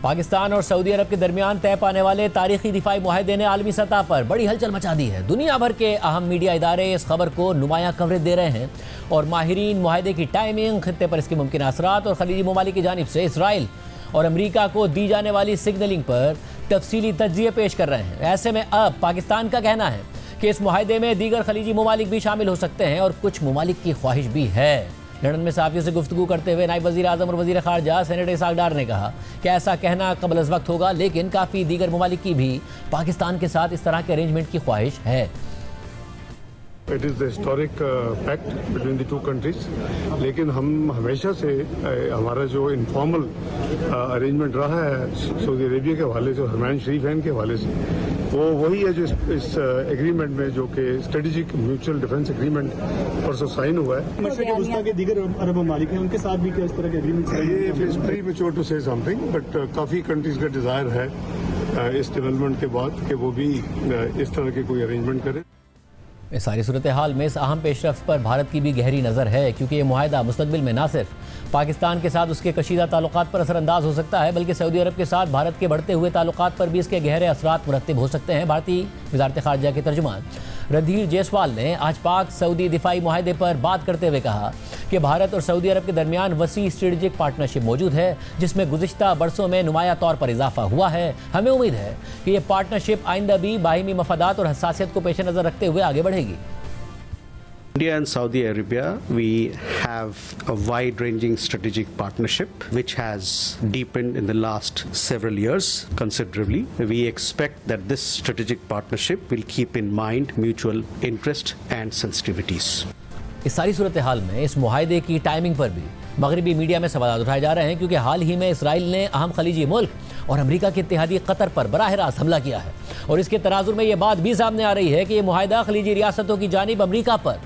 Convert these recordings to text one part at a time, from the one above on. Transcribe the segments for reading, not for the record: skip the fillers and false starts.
पाकिस्तान और सऊदी अरब के दरमियान तय पाने वाले तारीखी दिफाई मुआहदे ने आलमी सतह पर बड़ी हलचल मचा दी है। दुनिया भर के अहम मीडिया इदारे इस खबर को नुमायां कवरेज दे रहे हैं और माहिरीन मुआहदे की टाइमिंग, खित्ते पर इसके मुमकिन असरात और खलीजी ममालिक की जानिब से इसराइल और अमरीका को दी जाने वाली सिग्नलिंग पर तफसीली तज्जिए पेश कर रहे हैं। ऐसे में अब पाकिस्तान का कहना है कि इस मुआहदे में दीगर खलीजी ममालिक भी शामिल हो सकते हैं और कुछ ममालिक की ख्वाहिश भी है। लंदन में सहाफ़ियों से गुफ्तगू करते हुए नायब वज़ीर आज़म और वज़ीर ख़ारजा सेनेटर इसाक डार ने कहा कि ऐसा कहना कबल अज़ वक्त होगा, लेकिन काफ़ी दीगर ममालिक की भी पाकिस्तान के साथ इस तरह के अरेंजमेंट की ख्वाहिश है। It is the historic pact between the two countries, लेकिन हम हमेशा से हमारा जो इनफॉर्मल अरेंजमेंट रहा है सऊदी अरेबिया के हवाले से और हरमैन शरीफ के हवाले से, वो वही है जो इस एग्रीमेंट में, जो कि स्ट्रेटेजिक म्यूचुअल डिफेंस एग्रीमेंट परसों साइन हुआ है। मशरिक़ वस्ता के दीगर अरब ममालिक हैं, उनके साथ भी क्या इस तरह के एग्रीमेंट? ये is premature to say something, but काफ़ी कंट्रीज का डिज़ायर है इस डेवलपमेंट के बाद कि वो भी इस तरह के कोई अरेंजमेंट करें। इस सारी सूरत हाल में इस अहम पेशरफ्त पर भारत की भी गहरी नज़र है, क्योंकि ये मुआहदा मुस्तक़बिल में न सिर्फ पाकिस्तान के साथ उसके कशीदा ताल्लुकात पर असरअंदाज हो सकता है, बल्कि सऊदी अरब के साथ भारत के बढ़ते हुए ताल्लुकात पर भी इसके गहरे असरात मुरत्तिब हो सकते हैं। भारतीय वज़ारत ख़ारजा के तर्जुमान रणधीर जायसवाल ने आज पाक सऊदी दिफाई मुआहदे पर बात करते हुए कहा कि भारत और सऊदी अरब के दरमियान वसी स्ट्रेटेजिक पार्टनरशिप मौजूद है, जिसमें गुज़िश्ता बरसों में नुमाया तौर पर इजाफा हुआ है। हमें उम्मीद है कि यह पार्टनरशिप आइंदा भी बाहिमी मफादात और हसासियत को पेश नज़र रखते हुए आगे बढ़ेगी। India and Saudi Arabia, we have a wide-ranging strategic partnership which has deepened in the last several years considerably. We expect that this strategic partnership will keep in mind mutual interest and sensitivities. इस सारी सूरत हाल में इस मुआहदे की timing पर भी मगरबी media में सवाल उठाए जा रहे हैं, क्योंकि हाल ही में इसराइल ने अहम खलीजी मुल्क और अमेरिका के इत्तेहादी कतर पर बराह रास्त हमला किया है और इसके तनाजुर में ये बात भी सामने आ रही है कि ये मुआहदा खलीजी रियासतों की जानिब अमेरिका पर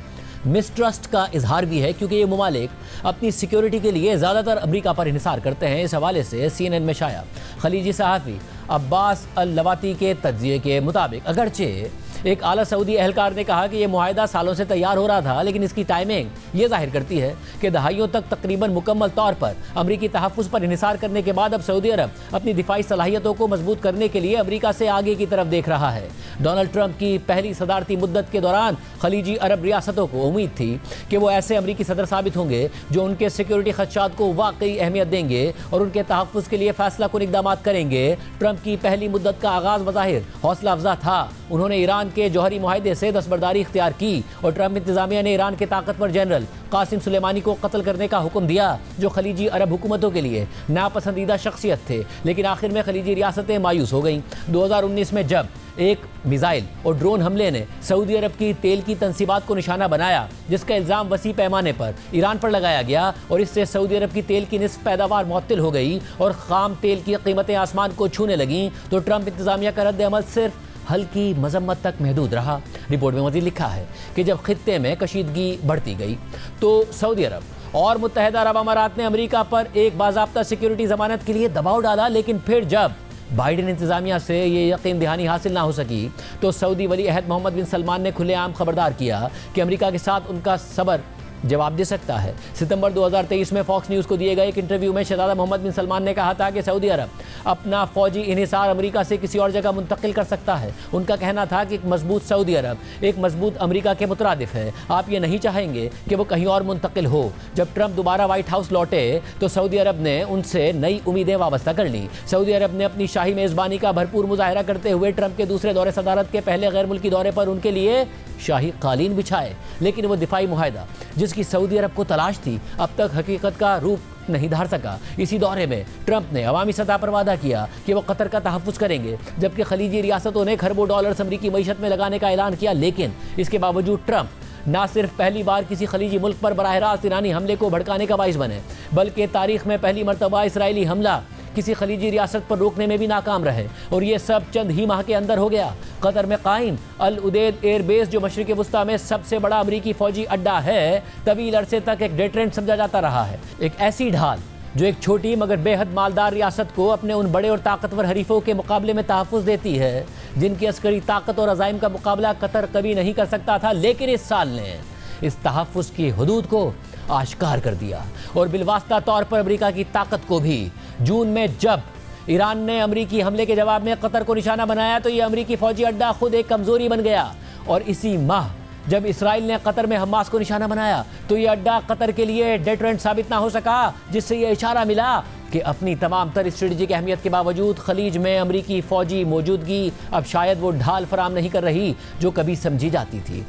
मिसट्रस्ट का इजहार भी है, क्योंकि ये ममालिक अपनी सिक्योरिटी के लिए ज़्यादातर अमेरिका पर इन्हिसार करते हैं। इस हवाले से CNN में शाया खलीजी सहाफ़ी अब्बास अल-लवाती के तज्जिए के मुताबिक अगरचे एक आला सऊदी एहलकार ने कहा कि यह मुआहदा सालों से तैयार हो रहा था, लेकिन इसकी टाइमिंग ये जाहिर करती है कि दहाइयों तक तकरीबन मुकम्मल तौर पर अमरीकी तहफ़्फ़ुज़ पर इन्हिसार करने के बाद अब सऊदी अरब अपनी दिफाई सलाहियतों को मजबूत करने के लिए अमरीका से आगे की तरफ देख रहा है। डोनाल्ड ट्रंप की पहली सदारती मुद्दत के दौरान खलीजी अरब रियासतों को उम्मीद थी कि वो ऐसे अमरीकी सदर साबित होंगे जो उनके सिक्योरिटी खदशात को वाकई अहमियत देंगे और उनके तहफ़्फ़ुज़ के लिए फैसला कुन इक़दाम करेंगे। ट्रंप की पहली मुद्दत का आगाज़ बज़ाहिर हौसला अफजा था। उन्होंने ईरान के जौहरी मुआहदे से दस्तबरदारी इख्तियार की और ट्रंप इंतजामिया ने ईरान के ताकतवर जनरल कासिम सुलेमानी को कत्ल करने का हुक्म दिया, जो खलीजी अरब हुकूमतों के लिए नापसंदीदा शख्सियत थे। लेकिन आखिर में खलीजी रियासतें मायूस हो गईं। 2019 में जब एक मिसाइल और ड्रोन हमले ने सऊदी अरब की तेल की तनसीबात को निशाना बनाया, जिसका इल्ज़ाम वसी पैमाने पर ईरान पर लगाया गया और इससे सऊदी अरब की तेल की निस्फ पैदावार मुअत्तल हो गई और ख़ाम तेल की कीमतें आसमान को छूने लगीं, तो ट्रंप इंतजामिया का रद्द अमल सिर्फ हल्की मजम्मत तक महदूद रहा। रिपोर्ट में मज़ीद लिखा है कि जब खित्ते में कशीदगी बढ़ती गई तो सऊदी अरब और मुत्तहिदा अरब अमारात ने अमेरिका पर एक बाज़ाब्ता सिक्योरिटी ज़मानत के लिए दबाव डाला, लेकिन फिर जब बाइडेन इंतजामिया से ये यकीन दहानी हासिल ना हो सकी तो सऊदी वली अहद मोहम्मद बिन सलमान ने खुलेआम खबरदार किया कि अमेरिका के साथ उनका सब्र जवाब दे सकता है। सितंबर 2023 में फॉक्स न्यूज़ को दिए गए एक इंटरव्यू में शहजादा मोहम्मद बिन सलमान ने कहा था कि सऊदी अरब अपना फौजी इन्हिसार अमेरिका से किसी और जगह मुंतकिल कर सकता है। उनका कहना था कि एक मजबूत सऊदी अरब एक मजबूत अमेरिका के मुतरादिफ है। आप ये नहीं चाहेंगे कि वो कहीं और मुंतकिल हो। जब ट्रंप दोबारा व्हाइट हाउस लौटे तो सऊदी अरब ने उनसे नई उम्मीदें वाबस्ता कर ली। सऊदी अरब ने अपनी शाही मेज़बानी का भरपूर मुजाहरा करते हुए ट्रंप के दूसरे दौरे सदारत के पहले गैर मुल्की दौरे पर उनके लिए शाही कालीन बिछाए, लेकिन वो दिफाई मुआहदा जिसकी सऊदी अरब को तलाश थी अब तक हकीकत का रूप नहीं धार सका। इसी दौरे में ट्रंप ने अवामी सतह पर वादा किया कि वो कतर का तहफ़्फ़ुज़ करेंगे, जबकि खलीजी रियासतों ने खरबों डॉलर्स अमरीकी मईशत में लगाने का ऐलान किया। लेकिन इसके बावजूद ट्रंप ना सिर्फ पहली बार किसी खलीजी मुल्क पर बराह रास्त ईरानी हमले को भड़काने का बाइस बने, बल्कि तारीख में पहली मरतबा इसराइली हमला किसी खलीजी रियासत पर रोकने में भी नाकाम रहे और ये सब चंद ही माह के अंदर हो गया। कतर में कायम अल उदेद एयरबेस, जो मशरिक़ वस्ता में सबसे बड़ा अमरीकी फ़ौजी अड्डा है, तवील अरसे तक एक डेटरेंट समझा जाता रहा है। एक ऐसी ढाल जो एक छोटी मगर बेहद मालदार रियासत को अपने उन बड़े और ताकतवर हरीफों के मुकाबले में तहफ़्फ़ुज़ देती है, जिनकी अस्करी ताकत और अज़ाइम का मुकाबला कतर कभी नहीं कर सकता था। लेकिन इस साल ने इस तहफ़्फ़ुज़ की हदूद को आश्कार कर दिया और बिलवास्ता तौर पर अमेरिका की ताकत को भी। जून में जब ईरान ने अमरीकी हमले के जवाब में कतर को निशाना बनाया तो ये अमरीकी फौजी अड्डा खुद एक कमजोरी बन गया। और इसी माह जब इसराइल ने कतर में हमास को निशाना बनाया तो ये अड्डा कतर के लिए डेटरेंट साबित ना हो सका, जिससे ये इशारा मिला कि अपनी तमाम तर स्ट्रेटेजिक अहमियत के बावजूद खलीज में अमरीकी फौजी मौजूदगी अब शायद वो ढाल फराम नहीं कर रही जो कभी समझी जाती थी।